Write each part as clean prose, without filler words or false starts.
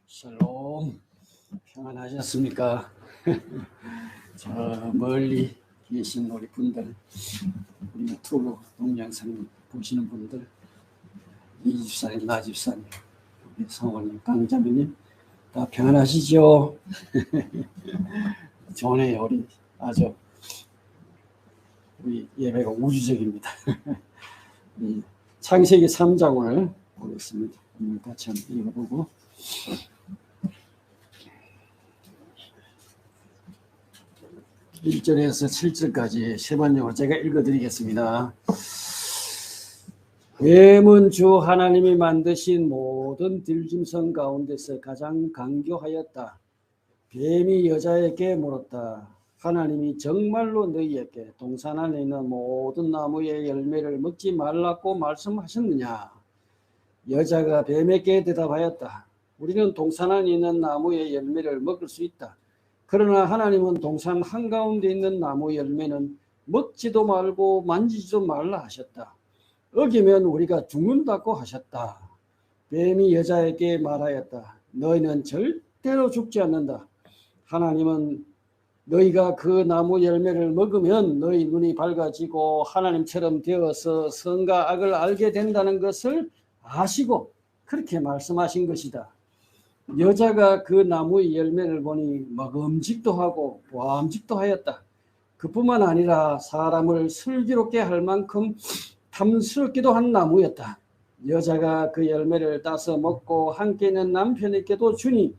샬롬, 평안하셨습니까? 저 멀리 계신 우리 분들, 우리 유튜브 동영상 보시는 분들, 이집사님, 나집사님, 우리 성원님, 강자매님 다 평안하시죠? 좋네요. 우리 아주 우리 예배가 우주적입니다. 창세기 3장을 보겠습니다. 같이 한번 읽어보고 1절에서 7절까지 세 번역으로 제가 읽어드리겠습니다. 뱀은 주 하나님이 만드신 모든 들짐승 가운데서 가장 강교하였다. 뱀이 여자에게 물었다. 하나님이 정말로 너희에게 동산 안에 있는 모든 나무의 열매를 먹지 말라고 말씀하셨느냐? 여자가 뱀에게 대답하였다. 우리는 동산 안에 있는 나무의 열매를 먹을 수 있다. 그러나 하나님은 동산 한가운데 있는 나무 열매는 먹지도 말고 만지지도 말라 하셨다. 어기면 우리가 죽는다고 하셨다. 뱀이 여자에게 말하였다. 너희는 절대로 죽지 않는다. 하나님은 너희가 그 나무 열매를 먹으면 너희 눈이 밝아지고 하나님처럼 되어서 선과 악을 알게 된다는 것을 아시고 그렇게 말씀하신 것이다. 여자가 그 나무의 열매를 보니 먹음직도 하고 보암직도 하였다. 그뿐만 아니라 사람을 슬기롭게 할 만큼 탐스럽기도 한 나무였다. 여자가 그 열매를 따서 먹고 함께 있는 남편에게도 주니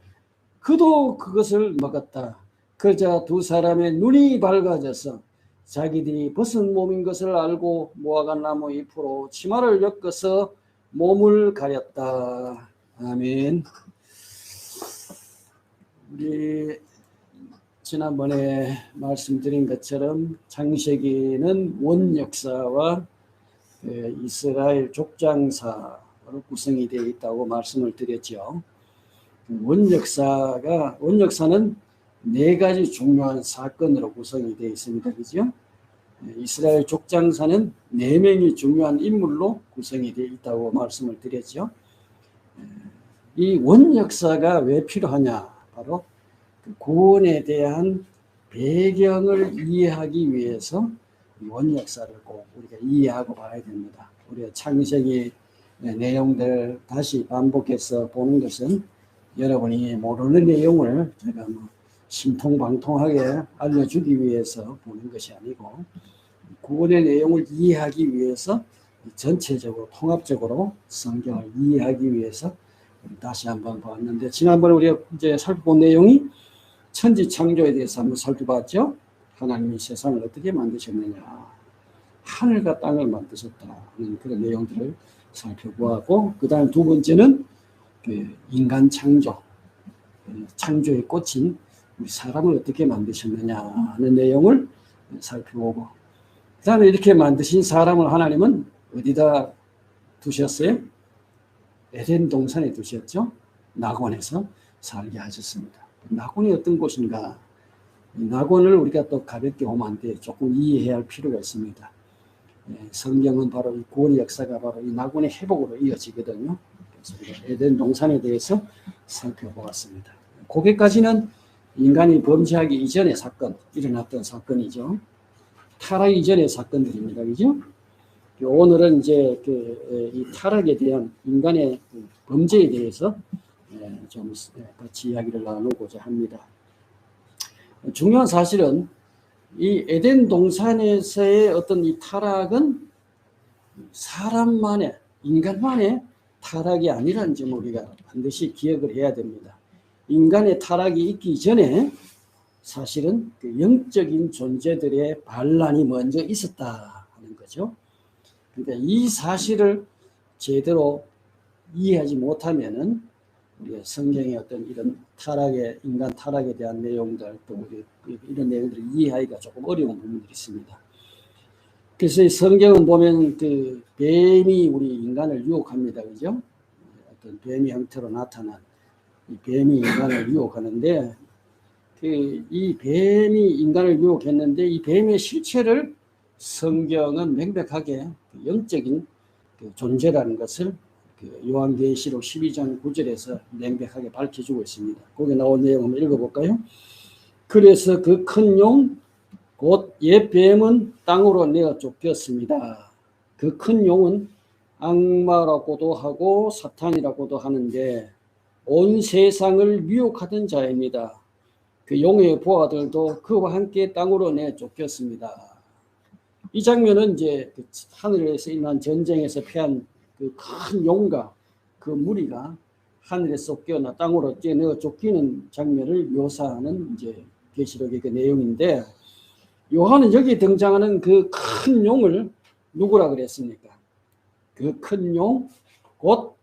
그도 그것을 먹었다. 그러자 두 사람의 눈이 밝아져서 자기들이 벗은 몸인 것을 알고 무화과나무 잎으로 치마를 엮어서 몸을 가렸다. 아멘. 우리 지난번에 말씀드린 것처럼 창세기는 원역사와 이스라엘 족장사로 구성이 되어 있다고 말씀을 드렸죠. 원역사는 네 가지 중요한 사건으로 구성이 되어 있습니다. 그죠? 이스라엘 족장사는 네 명이 중요한 인물로 구성이 되어 있다고 말씀을 드렸죠. 이 원역사가 왜 필요하냐? 바로 구원에 대한 배경을 이해하기 위해서 원역사를 꼭 우리가 이해하고 봐야 됩니다. 우리가 창세기 내용들 다시 반복해서 보는 것은 여러분이 모르는 내용을 제가 신통방통하게 알려주기 위해서 보는 것이 아니고 구원의 내용을 이해하기 위해서 전체적으로 통합적으로 성경을 이해하기 위해서 다시 한번 봤는데, 지난번에 우리가 이제 살펴본 내용이 천지 창조에 대해서 한번 살펴봤죠. 하나님이 세상을 어떻게 만드셨느냐, 하늘과 땅을 만드셨다 하는 그런 내용들을 살펴보았고, 그 다음 두 번째는 그 인간 창조, 창조의 꽃인 우리 사람을 어떻게 만드셨느냐 하는 내용을 살펴보고, 그 다음에 이렇게 만드신 사람을 하나님은 어디다 두셨어요? 에덴 동산에 두셨죠. 낙원에서 살게 하셨습니다. 낙원이 어떤 곳인가? 낙원을 우리가 또 가볍게 보면 안 돼. 조금 이해해야 할 필요가 있습니다. 성경은 바로 이 구원의 역사가 바로 이 낙원의 회복으로 이어지거든요. 그래서 우리가 에덴 동산에 대해서 살펴보았습니다. 거기까지는 인간이 범죄하기 이전의 사건, 일어났던 사건이죠. 타락 이전의 사건들입니다. 그죠? 오늘은 이제 이 타락에 대한 인간의 범죄에 대해서 좀 같이 이야기를 나누고자 합니다. 중요한 사실은 이 에덴 동산에서의 어떤 이 타락은 사람만의, 인간만의 타락이 아니라는 점을 우리가 반드시 기억을 해야 됩니다. 인간의 타락이 있기 전에 사실은 그 영적인 존재들의 반란이 먼저 있었다 하는 거죠. 그러니까 이 사실을 제대로 이해하지 못하면은 우리가 성경의 어떤 이런 타락의, 인간 타락에 대한 내용들, 또 이런 내용들을 이해하기가 조금 어려운 부분들이 있습니다. 그래서 성경은 보면 그 뱀이 우리 인간을 유혹합니다. 그죠? 어떤 뱀의 형태로 나타난 이 뱀이 인간을 유혹하는데, 이 뱀이 인간을 유혹했는데 이 뱀의 실체를 성경은 명백하게 영적인 존재라는 것을 그 요한계시록 12장 9절에서 명백하게 밝혀주고 있습니다. 거기 나온 내용 한번 읽어볼까요? 그래서 그 큰 용 곧 옛 뱀은 땅으로 내어 쫓겼습니다. 그 큰 용은 악마라고도 하고 사탄이라고도 하는데 온 세상을 미혹하던 자입니다. 그 용의 부하들도 그와 함께 땅으로 내 쫓겼습니다. 이 장면은 이제 그 하늘에서 일어난 전쟁에서 패한 그 큰 용과 그 무리가 하늘에 쏟겨나 땅으로 뛰어내어 쫓기는 장면을 묘사하는 이제 계시록의 그 내용인데, 요한은 여기 등장하는 그 큰 용을 누구라 그랬습니까? 그 큰 용, 곧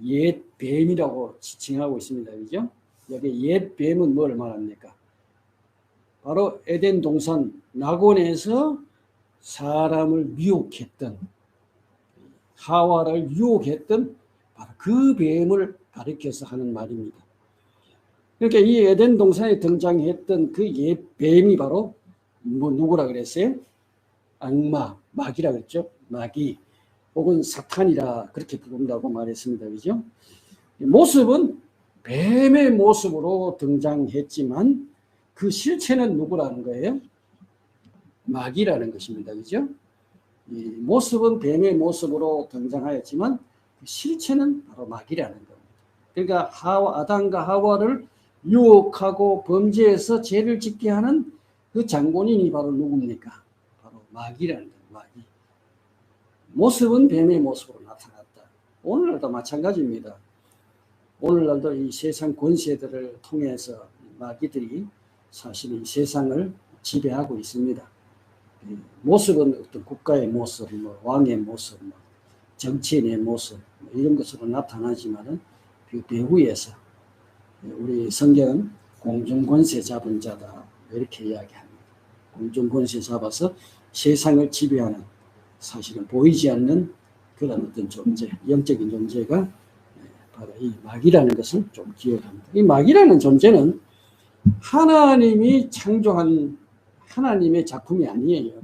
옛 뱀이라고 지칭하고 있습니다. 그죠? 여기 옛 뱀은 뭘 말합니까? 바로 에덴 동산 낙원에서 사람을 미혹했던, 하와를 유혹했던 바로 그 뱀을 가리켜서 하는 말입니다. 그러니까 이 에덴 동산에 등장했던 그 옛 뱀이 바로 누구라 그랬어요? 악마, 마귀라 그랬죠. 마귀 혹은 사탄이라 그렇게 부른다고 말했습니다. 그죠? 모습은 뱀의 모습으로 등장했지만 그 실체는 누구라는 거예요? 마귀라는 것입니다. 그죠? 이 모습은 뱀의 모습으로 등장하였지만 그 실체는 바로 마귀라는 겁니다. 그러니까 아담과 하와를 유혹하고 범죄해서 죄를 짓게 하는 그 장본인이 바로 누굽니까? 바로 마귀라는 거예요. 마귀. 모습은 뱀의 모습으로 나타났다. 오늘날도 마찬가지입니다. 오늘날도 이 세상 권세들을 통해서 마귀들이 사실 이 세상을 지배하고 있습니다. 모습은 어떤 국가의 모습, 왕의 모습, 정치인의 모습 이런 것으로 나타나지만은 그 배후에서 우리 성경은 공중권세 잡은 자다 이렇게 이야기합니다. 공중권세 잡아서 세상을 지배하는, 사실은 보이지 않는 그런 어떤 존재, 영적인 존재가 바로 이 마귀라는 것을 좀 기억합니다. 이 마귀라는 존재는 하나님이 창조한 하나님의 작품이 아니에요.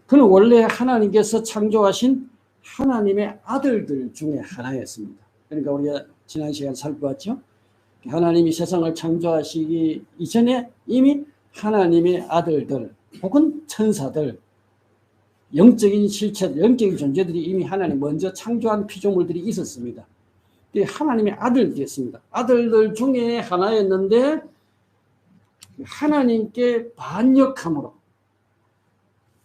그는 원래 하나님께서 창조하신 하나님의 아들들 중에 하나였습니다. 그러니까 우리가 지난 시간 살펴봤죠. 하나님이 세상을 창조하시기 이전에 이미 하나님의 아들들 혹은 천사들, 영적인 실체들, 영적인 존재들이 이미 하나님 먼저 창조한 피조물들이 있었습니다. 하나님의 아들들이었습니다. 아들들 중에 하나였는데 하나님께 반역함으로,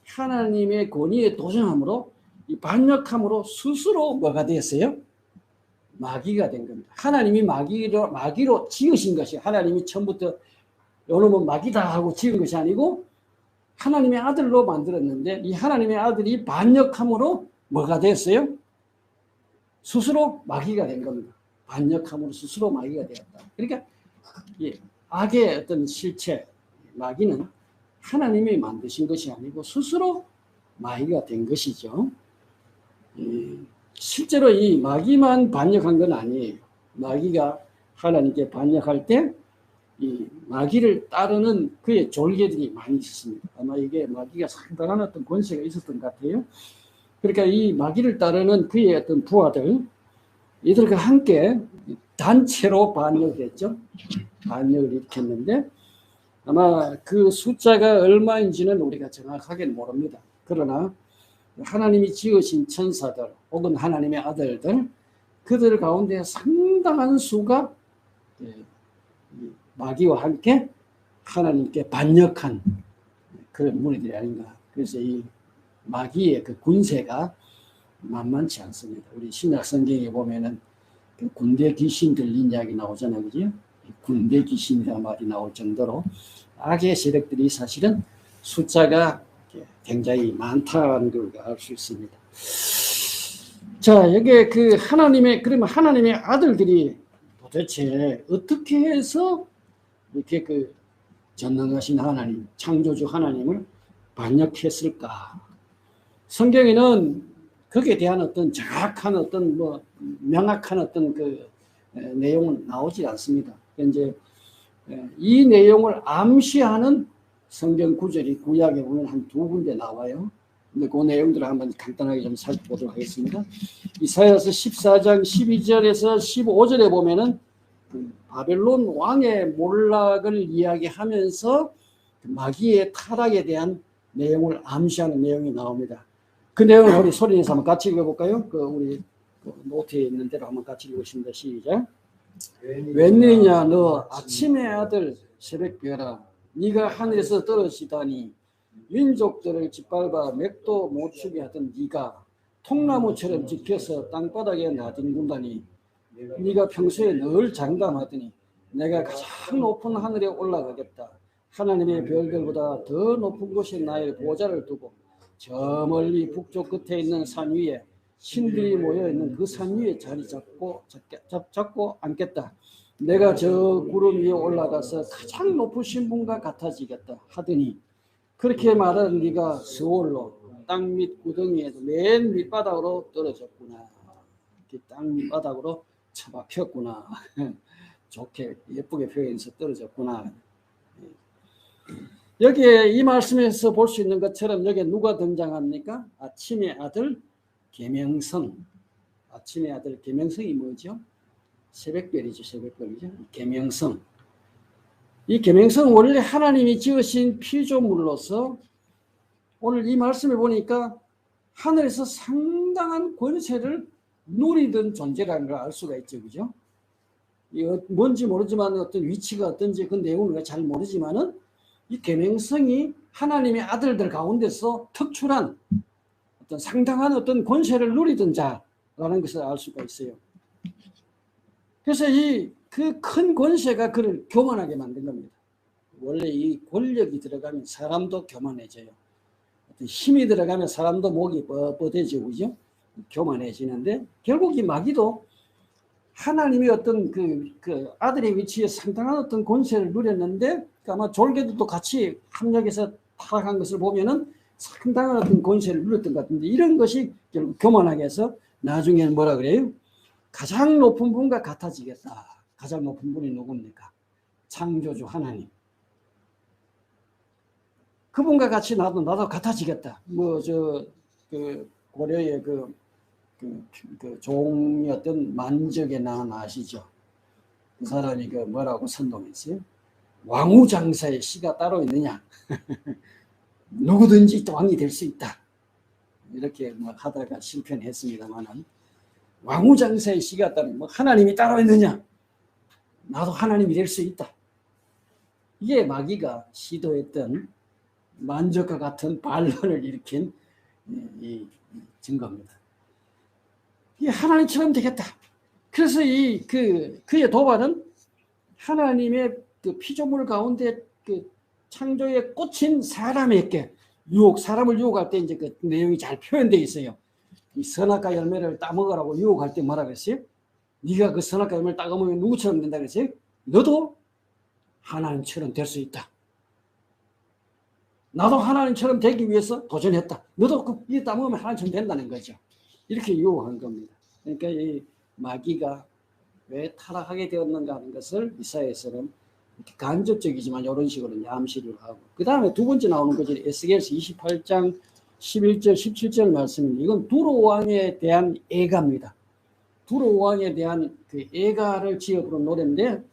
하나님의 권위에 도전함으로, 이 반역함으로 스스로 뭐가 됐어요? 마귀가 된 겁니다. 하나님이 마귀로 지으신 것이, 하나님이 처음부터 요놈은 마귀다 하고 지은 것이 아니고 하나님의 아들로 만들었는데, 이 하나님의 아들이 반역함으로 뭐가 됐어요? 스스로 마귀가 된 겁니다. 반역함으로 스스로 마귀가 되었다. 그러니까 악의 어떤 실체, 마귀는 하나님이 만드신 것이 아니고 스스로 마귀가 된 것이죠. 실제로 이 마귀만 반역한 건 아니에요. 마귀가 하나님께 반역할 때 이 마귀를 따르는 그의 졸개들이 많이 있었습니다. 아마 이게 마귀가 상당한 어떤 권세가 있었던 것 같아요. 그러니까 이 마귀를 따르는 그의 어떤 부하들, 이들과 함께 단체로 반역했죠. 반역을 일으켰는데 아마 그 숫자가 얼마인지는 우리가 정확하게는 모릅니다. 그러나 하나님이 지으신 천사들 혹은 하나님의 아들들, 그들 가운데 상당한 수가 마귀와 함께 하나님께 반역한 그런 무리들이 아닌가. 그래서 이 마귀의 그 군세가 만만치 않습니다. 우리 신약 성경에 보면은 그 군대 귀신 들린 이야기 나오잖아요. 그죠? 군대 귀신이라는 말이 나올 정도로 악의 세력들이 사실은 숫자가 굉장히 많다는 걸 알 수 있습니다. 자, 여기에 그 그러면 하나님의 아들들이 도대체 어떻게 해서 이렇게 그 전능하신 하나님, 창조주 하나님을 반역했을까? 성경에는 거기에 대한 어떤 정확한 어떤 명확한 어떤 그 내용은 나오지 않습니다. 이제 이 내용을 암시하는 성경 구절이 구약에 보면 한 2군데 나와요. 근데 그 내용들을 한번 간단하게 좀 살펴보도록 하겠습니다. 이사야서 14장 12절에서 15절에 보면은 바벨론 왕의 몰락을 이야기하면서 마귀의 타락에 대한 내용을 암시하는 내용이 나옵니다. 그 내용을 우리 소리내서 한번 같이 읽어볼까요? 우리 노트에 있는 대로 한번 같이 읽겠습니다. 시작. 웬일이냐 너 아침의 아들 새벽별아 네가 하늘에서 떨어지다니 민족들을 짓밟아 맥도 못 추게 하던 네가 통나무처럼 찍혀서 땅바닥에 나뒹군다니 네가 평소에 늘 장담하더니 내가 가장 높은 하늘에 올라가겠다. 하나님의 별들보다 더 높은 곳에 나의 보좌를 두고 저 멀리 북쪽 끝에 있는 산 위에 신들이 모여있는 그 산 위에 자리 잡고 앉겠다. 내가 저 구름 위에 올라가서 가장 높으신 분과 같아지겠다 하더니 그렇게 말하는 네가 서울로 땅 밑 구덩이에도 맨 밑바닥으로 떨어졌구나. 땅 밑바닥으로 처박혔구나. 좋게 예쁘게 표현해서 떨어졌구나. 여기에 이 말씀에서 볼 수 있는 것처럼 여기에 누가 등장합니까? 아침의 아들 계명성. 아침의 아들 계명성이 뭐죠? 새벽별이죠. 새벽별이죠. 계명성. 이 계명성은 원래 하나님이 지으신 피조물로서 오늘 이 말씀을 보니까 하늘에서 상당한 권세를 누리던 존재라는 걸 알 수가 있죠. 그죠? 뭔지 모르지만 어떤 위치가 어떤지 그 내용을 잘 모르지만은 이 계명성이 하나님의 아들들 가운데서 특출한 어떤 상당한 어떤 권세를 누리던 자라는 것을 알 수가 있어요. 그래서 그 큰 권세가 그를 교만하게 만든 겁니다. 원래 이 권력이 들어가면 사람도 교만해져요. 어떤 힘이 들어가면 사람도 목이 뻣뻣해지고, 그죠? 교만해지는데, 결국 이 마귀도 하나님의 어떤 그 아들의 위치에 상당한 어떤 권세를 누렸는데, 아마 졸개들도 같이 합력해서 타락한 것을 보면은 상당한 어떤 권세를 누렸던 것 같은데, 이런 것이 결국 교만하게 해서 나중에는 뭐라 그래요? 가장 높은 분과 같아지겠다. 가장 높은 분이 누굽니까? 창조주 하나님. 그분과 같이 나도 같아지겠다. 고려의 그 종이었던 만적의 난 아시죠? 그 사람이 뭐라고 선동했어요? 왕후장사의 씨가 따로 있느냐? 누구든지 왕이 될 수 있다. 이렇게 하다가 실패는 했습니다만은 왕후장사의 씨가 따로 하나님이 따로 있느냐? 나도 하나님이 될 수 있다. 이게 마귀가 시도했던 만적과 같은 반론을 일으킨 이 증거입니다. 이게 하나님처럼 되겠다. 그래서 그의 도발은 하나님의 그 피조물 가운데 그 창조에 꽂힌 사람에게 사람을 유혹할 때 이제 그 내용이 잘 표현되어 있어요. 이 선악과 열매를 따먹으라고 유혹할 때 뭐라 그랬어요? 네가 그 선악과 열매를 따먹으면 누구처럼 된다 그랬어요? 너도 하나님처럼 될 수 있다. 나도 하나님처럼 되기 위해서 도전했다. 너도 이게 따먹으면 하나님처럼 된다는 거죠. 이렇게 유혹한 겁니다. 그러니까 이 마귀가 왜 타락하게 되었는가 하는 것을 이사야서는 간접적이지만 이런 식으로 암시를 하고, 그 다음에 두 번째 나오는 것이 에스겔서 28장 11절 17절 말씀입니다. 이건 두로 왕에 대한 애가입니다. 두로 왕에 대한 그 애가를 지어 부른 노래인데,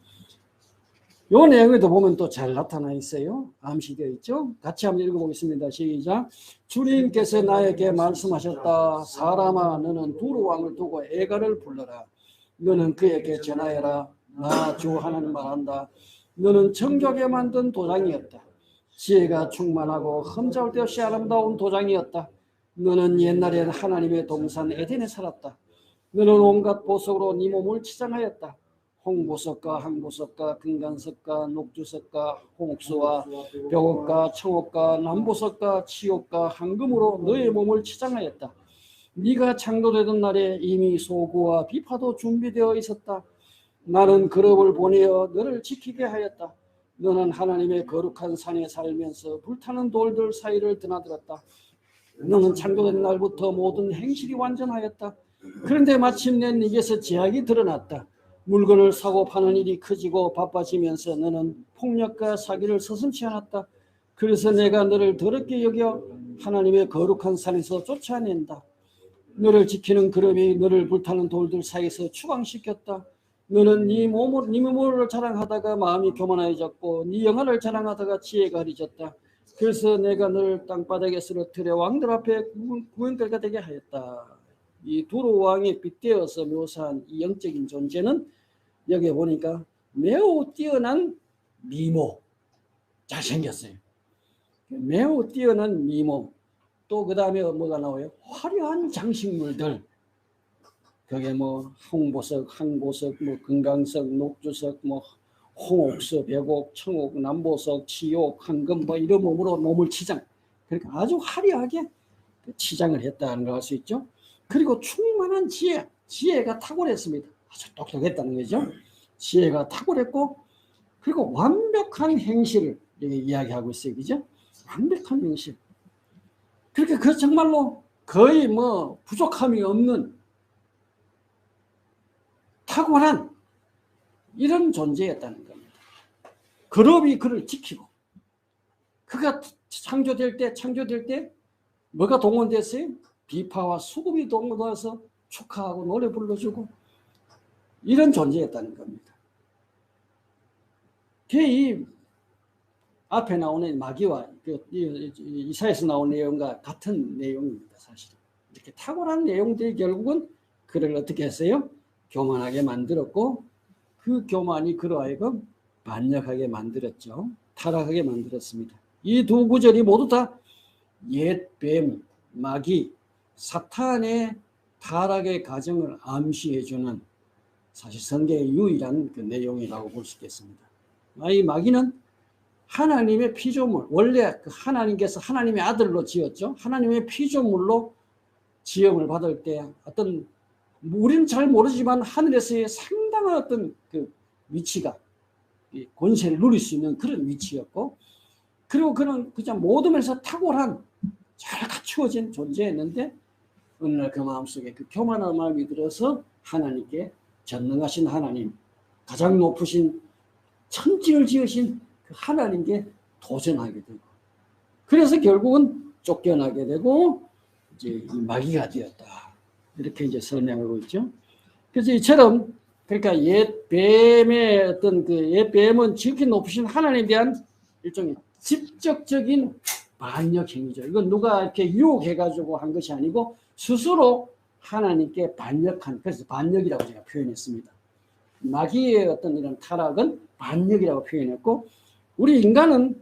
이 내용에도 보면 또 잘 나타나 있어요. 암시되어 있죠. 같이 한번 읽어보겠습니다. 시작. 주님께서 나에게 말씀하셨다. 사람아, 너는 두로 왕을 두고 애가를 불러라. 너는 그에게 전하여라. 나 주 하나님 말한다. 너는 정교하게 만든 도장이었다. 지혜가 충만하고 흠잡을 데 없이 아름다운 도장이었다. 너는 옛날엔 하나님의 동산 에덴에 살았다. 너는 온갖 보석으로 네 몸을 치장하였다. 홍보석과 항보석과 금간석과 녹주석과 홍옥수와 벽옥과 청옥과 남보석과 치옥과 황금으로 너의 몸을 치장하였다. 네가 창조되던 날에 이미 소구와 비파도 준비되어 있었다. 나는 그룹을 보내어 너를 지키게 하였다. 너는 하나님의 거룩한 산에 살면서 불타는 돌들 사이를 드나들었다. 너는 창조된 날부터 모든 행실이 완전하였다. 그런데 마침내 네게서 제약이 드러났다. 물건을 사고 파는 일이 커지고 바빠지면서 너는 폭력과 사기를 서슴지 않았다. 그래서 내가 너를 더럽게 여겨 하나님의 거룩한 산에서 쫓아낸다. 너를 지키는 그룹이 너를 불타는 돌들 사이에서 추방시켰다. 너는 네 몸을 자랑하다가 마음이 교만해졌고 네 영화를 자랑하다가 지혜가 흐려졌다. 그래서 내가 너를 땅바닥에 쓰러뜨려 왕들 앞에 구원결가 되게 하였다. 이 두로 왕의 빗대어서 묘사한 이 영적인 존재는 여기 보니까 매우 뛰어난 미모, 잘생겼어요. 매우 뛰어난 미모. 또 그 다음에 뭐가 나와요? 화려한 장식물들. 그게 뭐 홍보석, 항보석, 뭐 금강석, 녹주석, 뭐 홍옥석, 백옥, 청옥, 남보석, 치옥, 황금 뭐 이런 몸으로 몸을 치장. 그러니까 아주 화려하게 치장을 했다는 걸 알 수 있죠. 그리고 충만한 지혜가 탁월했습니다. 아주 똑똑했다는 거죠. 지혜가 탁월했고, 그리고 완벽한 행실을 이야기하고 있어요. 그죠? 완벽한 행실. 그렇게 그 정말로 거의 뭐 부족함이 없는 탁월한 이런 존재였다는 겁니다. 그룹이 그를 지키고, 그가 창조될 때 뭐가 동원됐어요? 비파와 수금이 동원돼서 축하하고 노래 불러주고 이런 존재였다는 겁니다. 이 앞에 나오는 마귀와 이사야에서 나온 내용과 같은 내용입니다. 사실은 이렇게 탁월한 내용들이 결국은 그를 어떻게 했어요? 교만하게 만들었고, 그 교만이 그로 하여금 반역하게 만들었죠. 타락하게 만들었습니다. 이 두 구절이 모두 다 옛 뱀, 마귀, 사탄의 타락의 과정을 암시해주는 사실 성경의 유일한 그 내용이라고 볼 수 있겠습니다. 이 마귀는 하나님의 피조물, 원래 하나님께서 하나님의 아들로 지었죠. 하나님의 피조물로 지음을 받을 때 어떤, 우리는 잘 모르지만 하늘에서의 상당한 어떤 그 위치가, 권세를 누릴 수 있는 그런 위치였고, 그리고 그는 그냥 모든 면에서 탁월한 잘 갖추어진 존재였는데, 어느 날 그 마음속에 그 교만한 마음이 들어서 하나님께, 전능하신 하나님, 가장 높으신 천지를 지으신 그 하나님께 도전하게 되고, 그래서 결국은 쫓겨나게 되고 이제 마귀가 되었다. 이렇게 이제 설명하고 있죠. 그래서 이처럼, 그러니까 옛 뱀의 어떤 옛 뱀은 지극히 높으신 하나님에 대한 일종의 직접적인 반역 행위죠. 이건 누가 이렇게 유혹해가지고 한 것이 아니고 스스로 하나님께 반역한, 그래서 반역이라고 제가 표현했습니다. 마귀의 어떤 이런 타락은 반역이라고 표현했고, 우리 인간은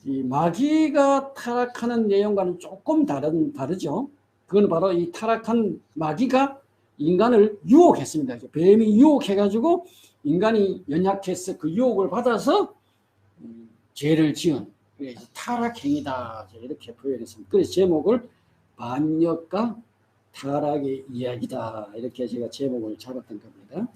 이 마귀가 타락하는 내용과는 조금 다르죠. 그건 바로 이 타락한 마귀가 인간을 유혹했습니다. 뱀이 유혹해가지고 인간이 연약해서 그 유혹을 받아서 죄를 지은 타락행위다, 이렇게 표현했습니다. 그래서 제목을 반역과 타락의 이야기다, 이렇게 제가 제목을 잡았던 겁니다.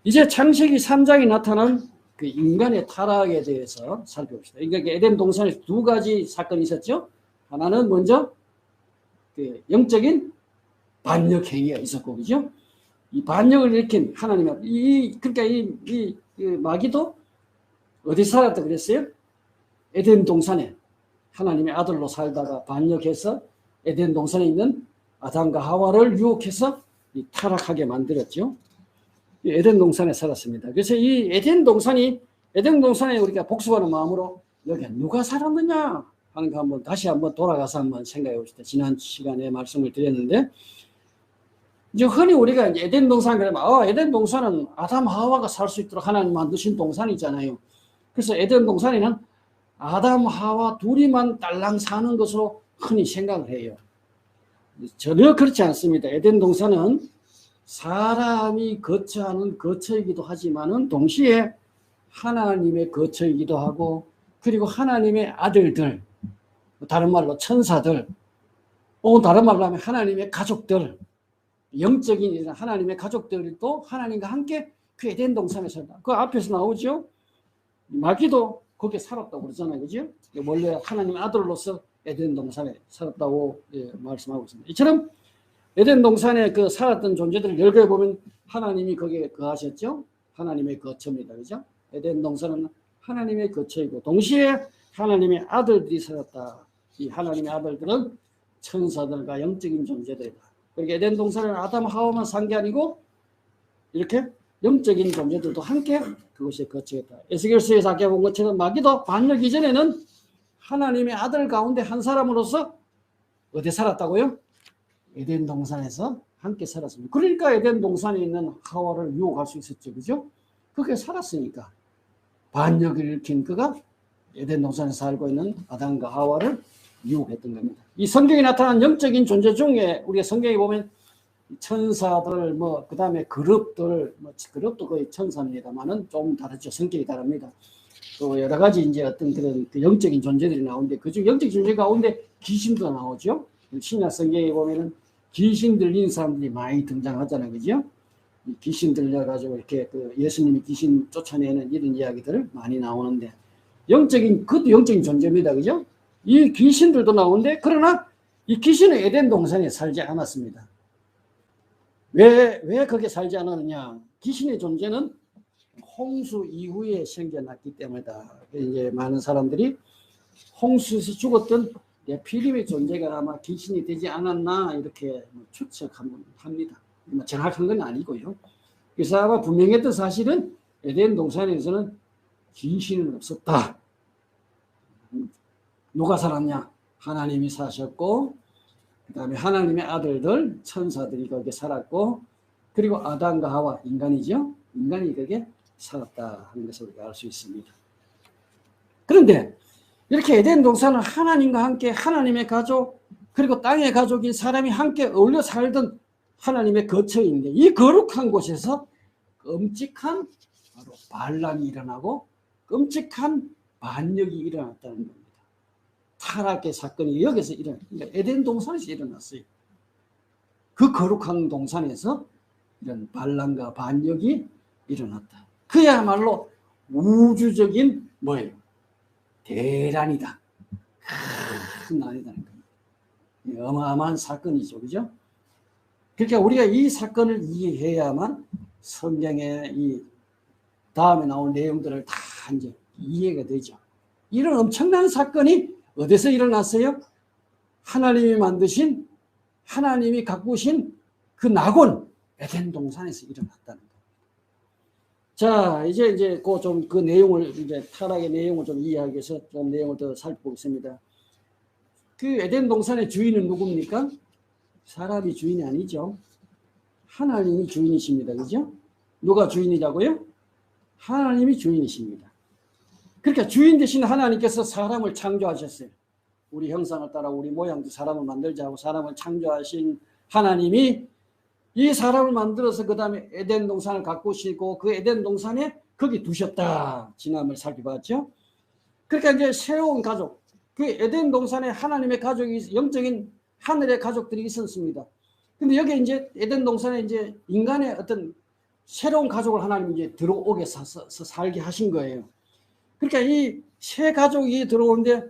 이제 창세기 3장에 나타난 그 인간의 타락에 대해서 살펴봅시다. 그러니까 에덴 동산에서 두 가지 사건이 있었죠. 하나는 먼저 그 영적인 반역 행위가 있었고, 그죠? 이 반역을 일으킨 하나님의 그러니까 이 마귀도 어디 살았다 그랬어요? 에덴 동산에 하나님의 아들로 살다가 반역해서 에덴 동산에 있는 아담과 하와를 유혹해서 타락하게 만들었죠. 에덴 동산에 살았습니다. 그래서 이 에덴 동산에 우리가 복수하는 마음으로 여기 누가 살았느냐 하는 거 다시 한번 돌아가서 한번 생각해 봅시다. 지난 시간에 말씀을 드렸는데, 이제 흔히 우리가 이제 에덴 동산 그러면 에덴 동산은 아담 하와가 살 수 있도록 하나님 만드신 동산이잖아요. 그래서 에덴 동산에는 아담 하와 둘이만 딸랑 사는 것으로 흔히 생각을 해요. 전혀 그렇지 않습니다. 에덴 동산은 사람이 거처하는 거처이기도 하지만은 동시에 하나님의 거처이기도 하고, 그리고 하나님의 아들들, 다른 말로 천사들, 다른 말로 하면 하나님의 가족들, 영적인 하나님의 가족들도 하나님과 함께 그 에덴 동산에 살다. 그 앞에서 나오죠. 마귀도 거기에 살았다고 그러잖아요. 그죠? 원래 하나님의 아들로서 에덴 동산에 살았다고 말씀하고 있습니다. 이처럼 에덴 동산에 그 살았던 존재들을 열거해 보면 하나님이 거기에 거하셨죠. 하나님의 거처입니다. 그죠? 에덴 동산은 하나님의 거처이고 동시에 하나님의 아들들이 살았다. 이 하나님의 아들들은 천사들과 영적인 존재들이다. 그러니까 에덴 동산에는 아담 하와만 산 게 아니고 이렇게 영적인 존재들도 함께 그것에 거치겠다. 에스겔서에서 아까 본 것처럼 마귀도 반역 이전에는 하나님의 아들 가운데 한 사람으로서 어디 살았다고요? 에덴 동산에서 함께 살았습니다. 그러니까 에덴 동산에 있는 하와를 유혹할 수 있었죠. 그죠? 그렇게 살았으니까 반역을 일으킨 그가 에덴 동산에 살고 있는 아담과 하와를 유혹했던 겁니다. 이 성경에 나타난 영적인 존재 중에 우리가 성경에 보면 천사들 그 다음에 그룹들 그룹도 거의 천사입니다만은 좀 다르죠. 성격이 다릅니다. 또 여러 가지 이제 어떤 그런 그 영적인 존재들이 나오는데 그중 영적인 존재 가운데 귀신도 나오죠. 신약 성경에 보면은 귀신 들린 사람들이 많이 등장하잖아요. 그죠? 귀신 들려가지고 이렇게 그 예수님이 귀신 쫓아내는 이런 이야기들 많이 나오는데 그것도 영적인 존재입니다. 그죠? 이 귀신들도 나오는데 그러나 이 귀신은 에덴 동산에 살지 않았습니다. 왜 거기에 살지 않았느냐? 귀신의 존재는 홍수 이후에 생겨났기 때문이다. 이제 많은 사람들이 홍수에서 죽었던 네피림의 존재가 아마 귀신이 되지 않았나 이렇게 추측합니다. 정확한 건 아니고요. 그래서 아마 분명했던 사실은 에덴 동산에서는 귀신은 없었다. 누가 살았냐? 하나님이 사셨고 그 다음에 하나님의 아들들 천사들이 거기에 살았고 그리고 아담과 하와 인간이죠. 인간이 거기에 살았다 하는 것을 우리가 알 수 있습니다. 그런데 이렇게 에덴 동산은 하나님과 함께 하나님의 가족 그리고 땅의 가족인 사람이 함께 어울려 살던 하나님의 거처인데 이 거룩한 곳에서 끔찍한 바로 반란이 일어나고 끔찍한 반역이 일어났다는 겁니다. 타락의 사건이 여기서 그러니까 에덴 동산에서 일어났어요. 그 거룩한 동산에서 이런 반란과 반역이 일어났다. 그야말로 우주적인 뭐예요? 대란이다. 큰 난이다는 겁니다. 어마어마한 사건이죠. 그죠? 그러니까 우리가 이 사건을 이해해야만 성경의 이 다음에 나올 내용들을 다 이제 이해가 되죠. 이런 엄청난 사건이 어디서 일어났어요? 하나님이 만드신, 하나님이 가꾸신 그 낙원, 에덴 동산에서 일어났다는 겁니다. 자, 이제 그 내용을, 이제 타락의 내용을 좀 이해하기 위해서 좀 내용을 더 살펴보겠습니다. 그 에덴 동산의 주인은 누굽니까? 사람이 주인이 아니죠. 하나님이 주인이십니다. 그죠? 누가 주인이라고요? 하나님이 주인이십니다. 그러니까 주인 되신 하나님께서 사람을 창조하셨어요. 우리 형상을 따라 우리 모양도 사람을 만들자고 사람을 창조하신 하나님이 이 사람을 만들어서 그 다음에 에덴 동산을 가꾸시고 그 에덴 동산에 거기 두셨다. 지난번에 살펴봤죠. 그러니까 이제 새로운 가족, 그 에덴 동산에 하나님의 가족이 영적인 하늘의 가족들이 있었습니다. 근데 여기 이제 에덴 동산에 이제 인간의 어떤 새로운 가족을 하나님이 이제 들어오게 살게 하신 거예요. 그러니까 이 새 가족이 들어오는데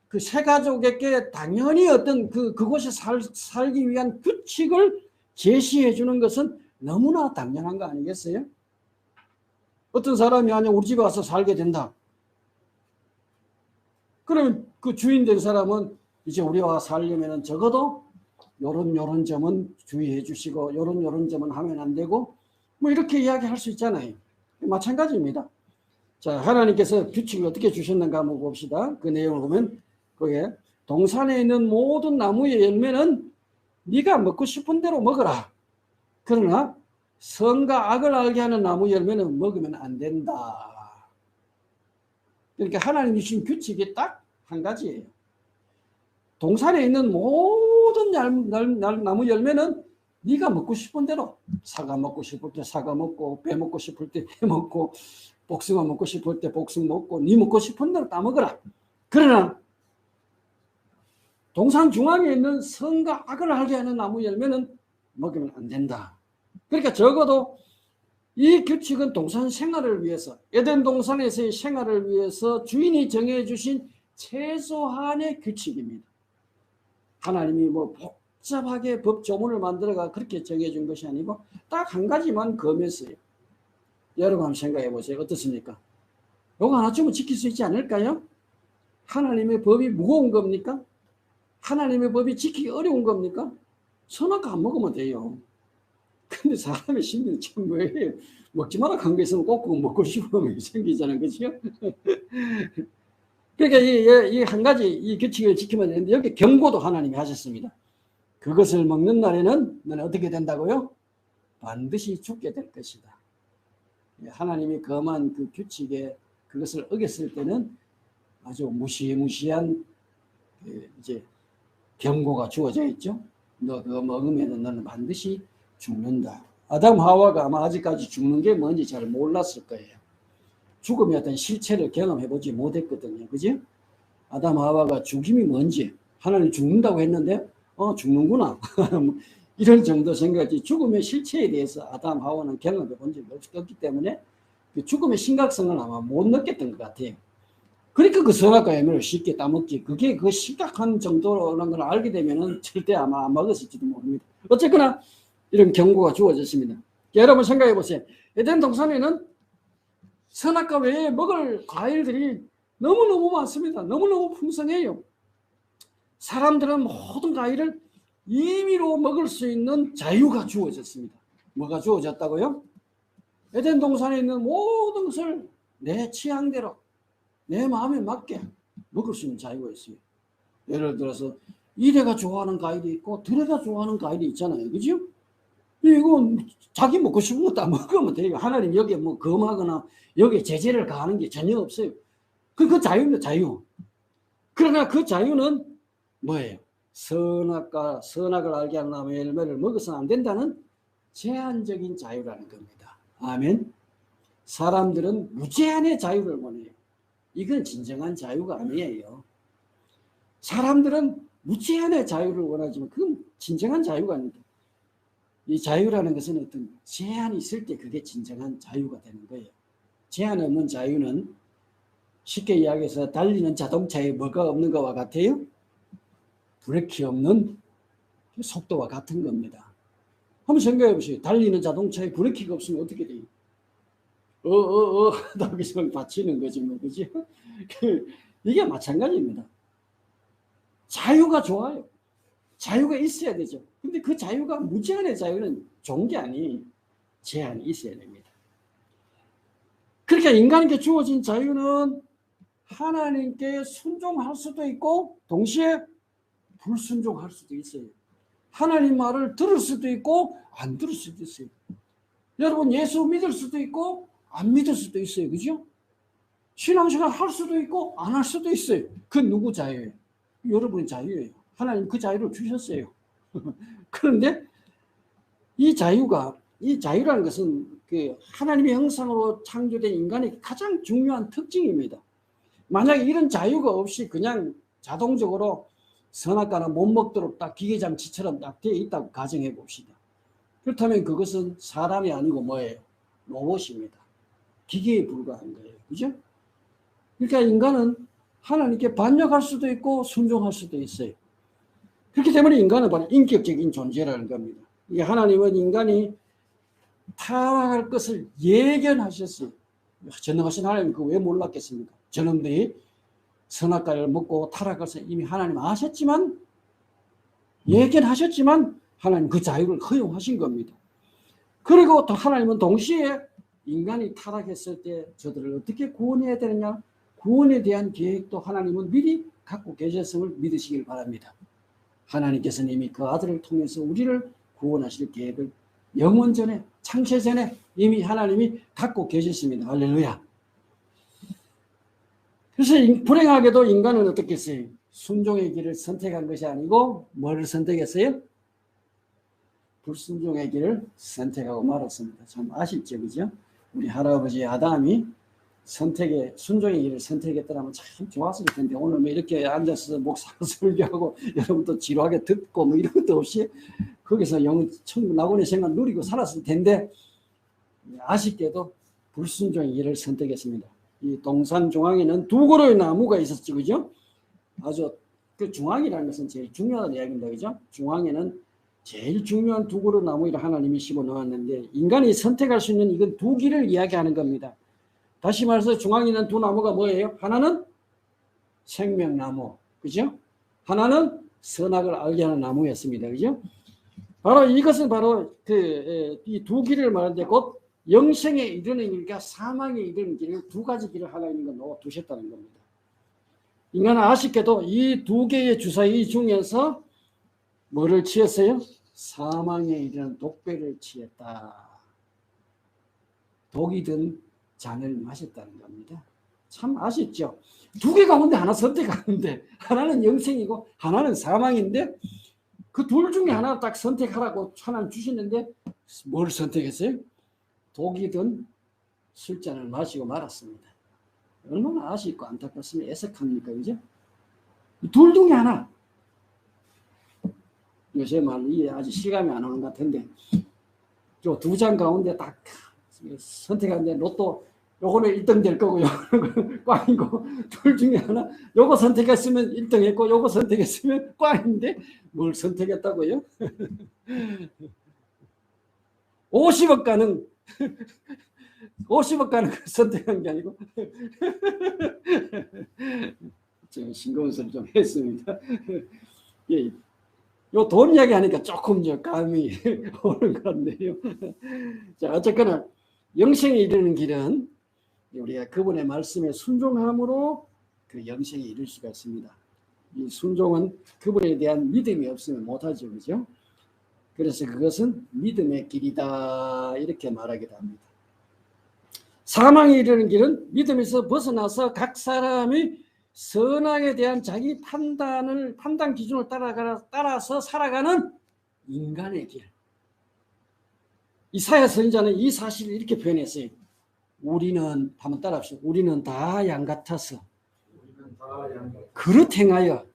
그 새 가족에게 당연히 어떤 그곳에 살기 위한 규칙을 제시해 주는 것은 너무나 당연한 거 아니겠어요? 어떤 사람이 아니 우리 집에 와서 살게 된다. 그러면 그 주인 된 사람은 이제 우리와 살려면 적어도 요런 점은 주의해 주시고 요런 점은 하면 안 되고 뭐 이렇게 이야기할 수 있잖아요. 마찬가지입니다. 자, 하나님께서 규칙을 어떻게 주셨는가 한번 봅시다. 그 내용을 보면 거기에 동산에 있는 모든 나무의 열매는 네가 먹고 싶은 대로 먹어라. 그러나 선과 악을 알게 하는 나무 열매는 먹으면 안 된다. 그러니까 하나님이 주신 규칙이 딱 한 가지예요. 동산에 있는 모든 나무 열매는 네가 먹고 싶은 대로 사과 먹고 싶을 때 사과 먹고 배 먹고 싶을 때 배 먹고 복숭아 먹고 싶을 때 복숭아 먹고 네 먹고 싶은 대로 따먹어라. 그러나 동산 중앙에 있는 선과 악을 알게 하는 나무 열매는 먹으면 안 된다. 그러니까 적어도 이 규칙은 동산 생활을 위해서 에덴 동산에서의 생활을 위해서 주인이 정해주신 최소한의 규칙입니다. 하나님이 뭐 복잡하게 법조문을 만들어가 그렇게 정해준 것이 아니고 딱 한 가지만 검했어요. 여러분 한번 생각해 보세요. 어떻습니까? 이거 하나쯤은 지킬 수 있지 않을까요? 하나님의 법이 무거운 겁니까? 하나님의 법이 지키기 어려운 겁니까? 선악과 안 먹으면 돼요. 근데 사람의 심리는 참 뭐예요? 먹지 마라 한 거 있으면 꼭 그거 먹고 싶으면 생기잖아요. 그죠? 그러니까 이 한 가지 이 규칙을 지키면 되는데 여기 경고도 하나님이 하셨습니다. 그것을 먹는 날에는 너는 어떻게 된다고요? 반드시 죽게 될 것이다. 하나님이 금한 그 규칙에 그것을 어겼을 때는 아주 무시무시한 이제 경고가 주어져 있죠. 너 그거 먹으면 너는 반드시 죽는다. 아담 하와가 아마 아직까지 죽는 게 뭔지 잘 몰랐을 거예요. 죽음의 어떤 실체를 경험해보지 못했거든요. 그죠? 아담 하와가 죽음이 뭔지 하나님 죽는다고 했는데 죽는구나 이런 정도 생각이 죽음의 실체에 대해서 아담 하와는 경험해 본 적이 없기 때문에 그 죽음의 심각성을 아마 못 느꼈던 것 같아요. 그러니까 그 선악과 열매를 쉽게 따먹지 그게 그 심각한 정도라는 걸 알게 되면은 절대 아마 안 먹었을지도 모릅니다. 어쨌거나 이런 경고가 주어졌습니다. 여러분 생각해 보세요. 에덴 동산에는 선악과 외에 먹을 과일들이 너무너무 많습니다. 너무너무 풍성해요. 사람들은 모든 과일을 임의로 먹을 수 있는 자유가 주어졌습니다. 뭐가 주어졌다고요? 에덴 동산에 있는 모든 것을 내 취향대로 내 마음에 맞게 먹을 수 있는 자유가 있어요. 예를 들어서 이래가 좋아하는 과일이 있고 저래가 좋아하는 과일이 있잖아요. 그죠? 이거 자기 먹고 싶은 것도 안 먹으면 돼요. 하나님 여기에 뭐 금하거나 여기에 제재를 가하는 게 전혀 없어요. 그 자유입니다. 자유. 그러나 그 자유는 뭐예요? 선악을 알게 하는 나무의 열매를 먹어서는 안 된다는 제한적인 자유라는 겁니다. 아멘. 사람들은 무제한의 자유를 원해요. 이건 진정한 자유가 아니에요. 사람들은 무제한의 자유를 원하지만 그건 진정한 자유가 아닙니다. 이 자유라는 것은 어떤 제한이 있을 때 그게 진정한 자유가 되는 거예요. 제한 없는 자유는 쉽게 이야기해서 달리는 자동차에 뭐가 없는 것과 같아요? 브레이크 없는 속도와 같은 겁니다. 한번 생각해 보세요. 달리는 자동차에 브레이크가 없으면 어떻게 돼요? 하다 계속 받치는 거지 뭐, 그지? 이게 마찬가지입니다. 자유가 좋아요. 자유가 있어야 되죠. 근데 그 자유가 무제한의 자유는 좋은 게 아니 제한이 있어야 됩니다. 그러니까 인간에게 주어진 자유는 하나님께 순종할 수도 있고 동시에 불순종할 수도 있어요. 하나님 말을 들을 수도 있고 안 들을 수도 있어요. 여러분 예수 믿을 수도 있고 안 믿을 수도 있어요. 그죠? 신앙생활 할 수도 있고 안 할 수도 있어요. 그 누구 자유예요? 여러분의 자유예요. 하나님 그 자유를 주셨어요. 그런데 이 자유라는 것은 그 하나님의 형상으로 창조된 인간의 가장 중요한 특징입니다. 만약에 이런 자유가 없이 그냥 자동적으로 선악과는 못 먹도록 딱 기계장치처럼 딱 되어 있다고 가정해 봅시다. 그렇다면 그것은 사람이 아니고 뭐예요? 로봇입니다. 기계에 불과한 거예요. 그죠? 그러니까 인간은 하나님께 반역할 수도 있고 순종할 수도 있어요. 그렇기 때문에 인간은 바로 인격적인 존재라는 겁니다. 하나님은 인간이 타락할 것을 예견하셨어요. 전능하신 하나님 그거 왜 몰랐겠습니까? 저놈들이 선악과를 먹고 타락할 것을 이미 하나님 아셨지만 예견하셨지만 하나님 그 자유를 허용하신 겁니다. 그리고 또 하나님은 동시에 인간이 타락했을 때 저들을 어떻게 구원해야 되느냐 구원에 대한 계획도 하나님은 미리 갖고 계셨음을 믿으시길 바랍니다. 하나님께서는 이미 그 아들을 통해서 우리를 구원하실 계획을 영원 전에 창세 전에 이미 하나님이 갖고 계셨습니다. 할렐루야. 그래서 불행하게도 인간은 어떻게 했어요? 순종의 길을 선택한 것이 아니고 뭐를 선택했어요? 불순종의 길을 선택하고 말았습니다. 참 아쉽죠, 그죠? 우리 할아버지 아담이 순종의 길을 선택했더라면 참 좋았을 텐데 오늘 뭐 이렇게 앉아서 목사 설교하고 여러분도 지루하게 듣고 뭐 이런 것도 없이 거기서 천국 낙원의 생활 누리고 살았을 텐데 아쉽게도 불순종의 길을 선택했습니다. 이 동산 중앙에는 두 그루의 나무가 있었죠, 그죠? 아주 그 중앙이라는 것은 제일 중요한 이야기입니다, 그죠? 중앙에는 제일 중요한 두 그루 나무를 하나님이 심어 놓았는데 인간이 선택할 수 있는 이건 두 길을 이야기하는 겁니다. 다시 말해서 중앙에 있는 두 나무가 뭐예요? 하나는 생명나무, 그죠? 하나는 선악을 알게 하는 나무였습니다. 그죠? 바로 이것은 바로 이 두 길을 말하는데 곧 영생에 이르는 길과 사망에 이르는 길, 두 가지 길을 하나님은 놓아두셨다는 겁니다. 인간은 아쉽게도 이 두 개의 주사위 중에서 뭐를 취했어요? 사망에 이르는 독배를 취했다. 독이 든 잔을 마셨다는 겁니다. 참 아쉽죠. 두 개 가운데 하나 선택하는데 하나는 영생이고 하나는 사망인데 그 둘 중에 하나 딱 선택하라고 하나님 주시는데 뭘 선택했어요? 독이 든 술잔을 마시고 말았습니다. 얼마나 아쉽고 안타깝습니다. 애석합니까? 그죠? 둘 중에 하나. 요새 말 이게 아직 실감이 안 오는 것 같은데 두 장 가운데 딱 선택하는데 로또 요거는 1등 될 거고요. 꽝이고 둘 중에 하나 요거 선택했으면 1등 했고 요거 선택했으면 꽝인데 뭘 선택했다고요? 50억 가는 50억 가는 걸 선택한 게 아니고 제가 싱거운 소리 좀 했습니다. 예, 요 돈 이야기 하니까 조금 감이 오는 것 같네요. 자, 어쨌거나 영생에 이르는 길은 우리가 그분의 말씀에 순종함으로 그 영생에 이를 수가 있습니다. 이 순종은 그분에 대한 믿음이 없으면 못하죠. 그죠? 그래서 그것은 믿음의 길이다. 이렇게 말하기도 합니다. 사망에 이르는 길은 믿음에서 벗어나서 각 사람이 선악에 대한 자기 판단 기준을 따라서 살아가는 인간의 길. 이사야 선지자는 이 사실을 이렇게 표현했어요. 우리는 한번 따라합시다. 우리는 다 양 같아서 그릇 행하여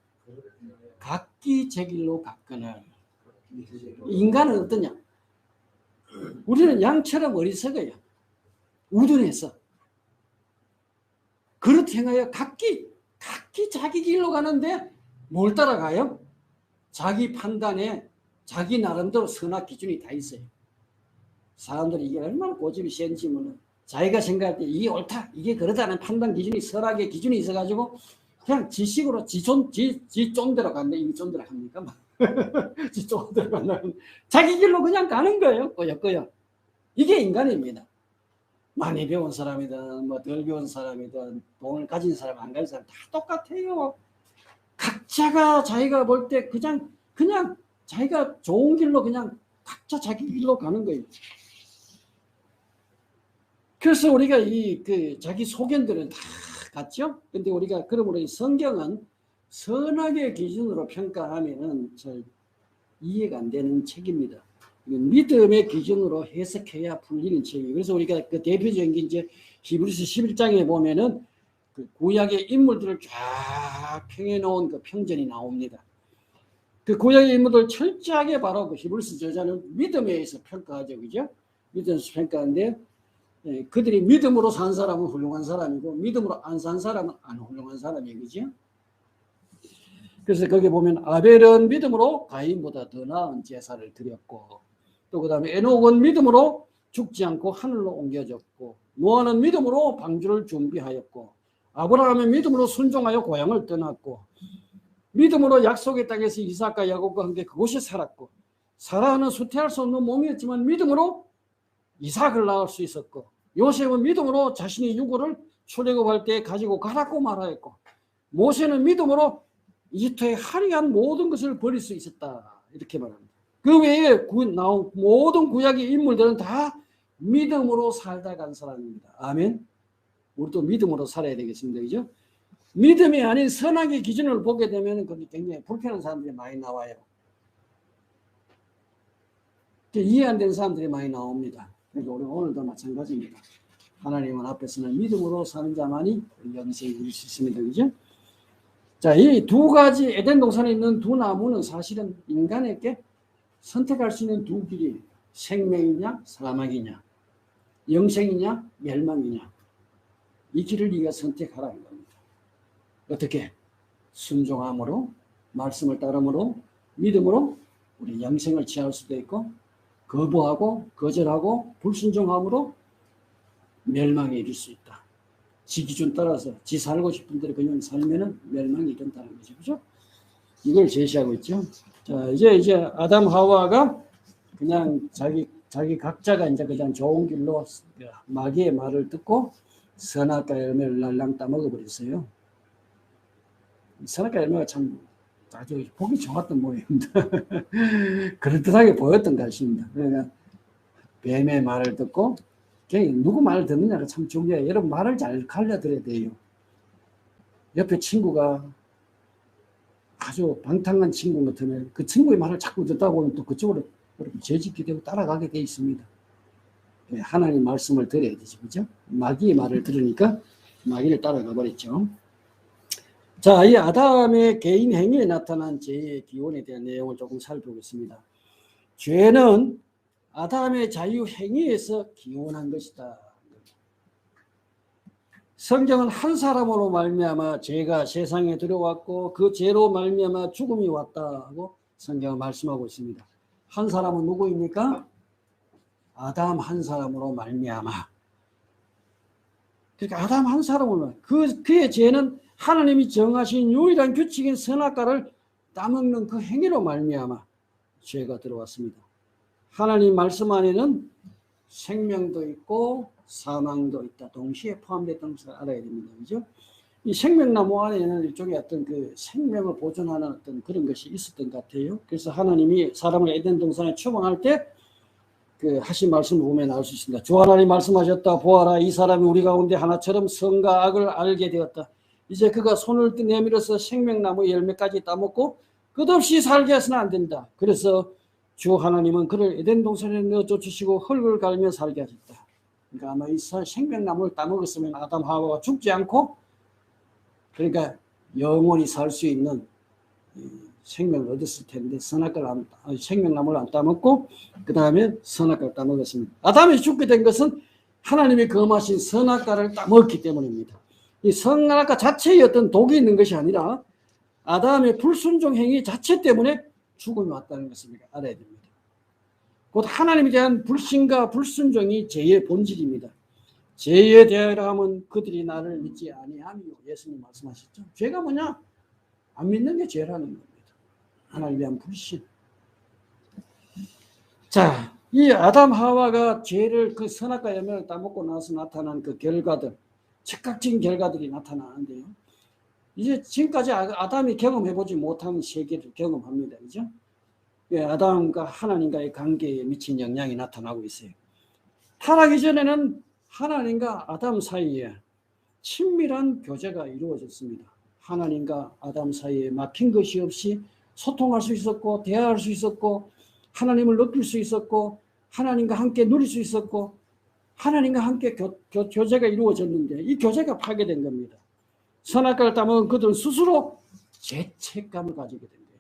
각기 제 길로 갔거늘. 인간은 어떠냐? 우리는 양처럼 어리석어요. 우둔해서 그릇 행하여 각기 자기 길로 가는데 뭘 따라가요? 자기 판단에 자기 나름대로 선악 기준이 다 있어요. 사람들이 이게 얼마나 고집이 센지면은 자기가 생각할 때 이게 옳다, 이게 그러다는 판단 기준이 선악의 기준이 있어가지고 그냥 지식으로 지 쫀대로 간다. 이게 쫀대로 합니까? 지 쫀대로 간다면 자기 길로 그냥 가는 거예요. 꼬여꼬여. 이게 인간입니다. 많이 배운 사람이든 뭐 덜 배운 사람이든 돈을 가진 사람 안 가진 사람 다 똑같아요. 각자가 자기가 볼 때 그냥 자기가 좋은 길로 그냥 각자 자기 길로 가는 거예요. 그래서 우리가 자기 소견들은 다 같죠. 근데 우리가 그러므로 이 성경은 선악의 기준으로 평가하면은 잘 이해가 안 되는 책입니다. 믿음의 기준으로 해석해야 풀리는 책이에요. 그래서 우리가 그 대표적인 게 이제 히브리서 11장에 보면은 그 구약의 인물들을 쫙 평해놓은 그 평전이 나옵니다. 그 구약의 인물들 철저하게 바로 그 히브리서 저자는 믿음에 의해서 평가하죠. 그죠? 믿음에서 평가하는데 그들이 믿음으로 산 사람은 훌륭한 사람이고 믿음으로 안 산 사람은 안 훌륭한 사람이에요. 그죠? 그래서 거기 보면 아벨은 믿음으로 가인보다 더 나은 제사를 드렸고 또 그 다음에 에녹은 믿음으로 죽지 않고 하늘로 옮겨졌고 노아는 믿음으로 방주를 준비하였고 아브라함은 믿음으로 순종하여 고향을 떠났고 믿음으로 약속의 땅에서 이삭과 야곱과 함께 그곳에 살았고 사라는 수태할 수 없는 몸이었지만 믿음으로 이삭을 낳을 수 있었고 요셉은 믿음으로 자신의 유고를 출애굽할 때 가지고 가라고 말하였고 모세는 믿음으로 이집트의 화려한 모든 것을 버릴 수 있었다. 이렇게 말합니다. 그 외에 나온 모든 구약의 인물들은 다 믿음으로 살다 간 사람입니다. 아멘. 우리도 믿음으로 살아야 되겠습니다. 그죠? 믿음이 아닌 선악의 기준을 보게 되면 굉장히 불편한 사람들이 많이 나와요. 이해 안 되는 사람들이 많이 나옵니다. 그러니까 우리 오늘도 마찬가지입니다. 하나님 앞에서는 믿음으로 사는 자만이 영생에 이를 수 있습니다. 그죠? 자, 이 두 가지 에덴 동산에 있는 두 나무는 사실은 인간에게 선택할 수 있는 두 길이 생명이냐 사망이냐 영생이냐 멸망이냐 이 길을 네가 선택하라는 겁니다. 어떻게? 순종함으로 말씀을 따름으로 믿음으로 우리 영생을 취할 수도 있고 거부하고 거절하고 불순종함으로 멸망에 이를 수 있다. 지 기준 따라서 지 살고 싶은 대로 그냥 살면은 멸망이 이른다는 거죠. 그죠? 이걸 제시하고 있죠. 자, 이제 아담 하와가 그냥 자기 각자가 이제 그냥 좋은 길로 마귀의 말을 듣고 선악과 열매를 날랑 따먹어 버렸어요. 선악과 열매가 참 아주 보기 좋았던 모양입니다. 그럴듯하게 보였던 것 같습니다. 그러니까 뱀의 말을 듣고 누구 말을 듣느냐가 참 중요해요. 여러분 말을 잘 갈려들어야 돼요. 옆에 친구가 아주 방탕한 친구 같으면 그 친구의 말을 자꾸 듣다 보면 또 그쪽으로 죄짓게 되고 따라가게 돼 있습니다. 하나님 말씀을 들어야 되죠. 그죠? 마귀의 말을 들으니까 마귀를 따라가 버렸죠. 자, 이 아담의 개인 행위에 나타난 죄의 기원에 대한 내용을 조금 살펴보겠습니다. 죄는 아담의 자유 행위에서 기원한 것이다. 성경은 한 사람으로 말미암아 죄가 세상에 들어왔고 그 죄로 말미암아 죽음이 왔다 하고 성경은 말씀하고 있습니다. 한 사람은 누구입니까? 아담 한 사람으로 말미암아. 그러니까 아담 한 사람으로 그의 죄는 하나님이 정하신 유일한 규칙인 선악과를 따먹는 그 행위로 말미암아 죄가 들어왔습니다. 하나님 말씀 안에는 생명도 있고 사망도 있다. 동시에 포함됐다는 것을 알아야 됩니다. 그죠? 이 생명나무 안에는 일종의 어떤 그 생명을 보존하는 어떤 그런 것이 있었던 것 같아요. 그래서 하나님이 사람을 에덴 동산에 추방할 때 그 하신 말씀을 보면 알 수 있습니다. 주 하나님 말씀하셨다. 보아라, 이 사람이 우리 가운데 하나처럼 선과 악을 알게 되었다. 이제 그가 손을 내밀어서 생명나무 열매까지 따먹고 끝없이 살게 해서는 안 된다. 그래서 주 하나님은 그를 에덴 동산에 넣어 쫓으시고 흙을 갈며 살게 하셨다. 그러니까 아마 이 생명나무를 따먹었으면 아담 하와가 죽지 않고 그러니까 영원히 살 수 있는 생명을 얻었을 텐데 생명나무를 안 따먹고 그 다음에 선악과를 따먹었습니다. 아담이 죽게 된 것은 하나님이 금하신 선악과를 따먹었기 때문입니다. 이 선악과 자체에 어떤 독이 있는 것이 아니라 아담의 불순종 행위 자체 때문에 죽음이 왔다는 것을 알아야 됩니다. 곧 하나님에 대한 불신과 불순종이 죄의 본질입니다. 죄에 대하여 하면 그들이 나를 믿지 아니하며 예수님 말씀하셨죠. 죄가 뭐냐? 안 믿는 게 죄라는 겁니다. 하나님에 대한 불신. 자, 이 아담 하와가 죄를 그 선악과 열매를 따먹고 나서 나타난 그 결과들, 즉각적인 결과들이 나타나는데요. 이제 지금까지 아담이 경험해보지 못한 세계를 경험합니다. 그죠? 아담과 하나님과의 관계에 미친 영향이 나타나고 있어요. 타락이 전에는 하나님과 아담 사이에 친밀한 교제가 이루어졌습니다. 하나님과 아담 사이에 막힌 것이 없이 소통할 수 있었고 대화할 수 있었고 하나님을 느낄 수 있었고 하나님과 함께 누릴 수 있었고 하나님과 함께 교제가 이루어졌는데 이 교제가 파괴된 겁니다. 선악과를 따먹은 그들은 스스로 죄책감을 가지게 된 거예요.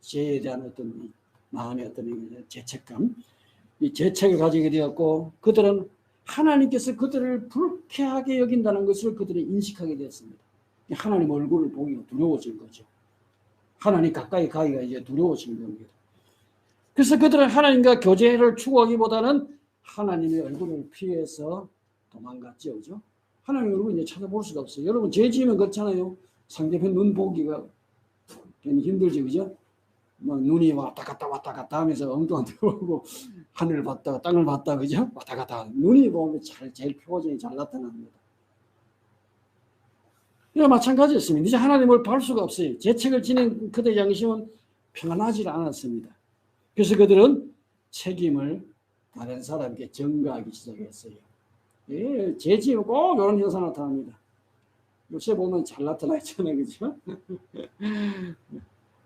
죄에 대한 어떤 마음의 어떤 죄책감, 이 죄책을 가지게 되었고 그들은 하나님께서 그들을 불쾌하게 여긴다는 것을 그들이 인식하게 되었습니다. 하나님 얼굴을 보기가 두려워진 거죠. 하나님 가까이 가기가 이제 두려워진 겁니다. 그래서 그들은 하나님과 교제를 추구하기보다는 하나님의 얼굴을 피해서 도망갔죠. 그죠? 하나님 얼굴 이제 찾아볼 수가 없어요. 여러분 죄 지으면 그렇잖아요. 상대편 눈 보기가 괜히 힘들죠. 그죠? 막 눈이 왔다 갔다 하면서 엉뚱한 데 보고 하늘을 봤다가 땅을 봤다. 그죠? 왔다 갔다. 눈이 보면 제일 표정이 잘 나타납니다. 이와 마찬가지였습니다. 이제 하나님을 볼 수가 없어요. 죄책을 지닌 그들의 양심은 평안하지 않았습니다. 그래서 그들은 책임을 다른 사람에게 전가하기 시작했어요. 예, 죄 지으면 꼭 이런 현상 나타납니다. 요새 보면 잘 나타나 있잖아요. 그죠?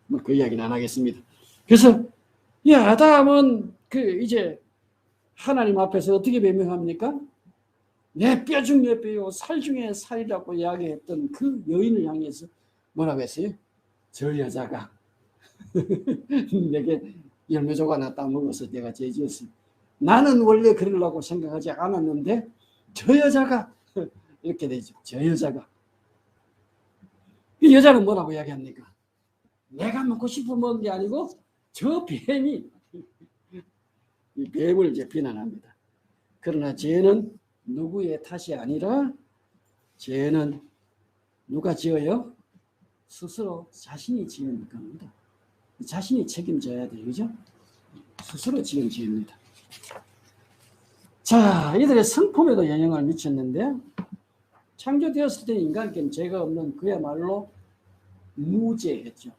뭐 그 이야기는 안 하겠습니다. 그래서 이 아담은 이제 하나님 앞에서 어떻게 변명합니까? 내 뼈 중 내 뼈요 살 중에 살이라고 이야기했던 그 여인을 향해서 뭐라고 했어요? 저 여자가 내게 열매 조각나 따먹어서 내가 죄 지었어요. 나는 원래 그러려고 생각하지 않았는데 저 여자가 이렇게 되죠. 저 여자가. 이 여자는 뭐라고 이야기합니까? 내가 먹고 싶어 먹은 게 아니고 저 뱀이 이 뱀을 이제 비난합니다. 그러나 죄는 누구의 탓이 아니라 죄는 누가 지어요? 스스로 자신이 지은 겁니다. 자신이 책임져야 돼요. 그죠? 스스로 책임집니다. 자, 이들의 성품에도 영향을 미쳤는데, 창조되었을 때 인간에게는 죄가 없는 그야말로 무죄했죠.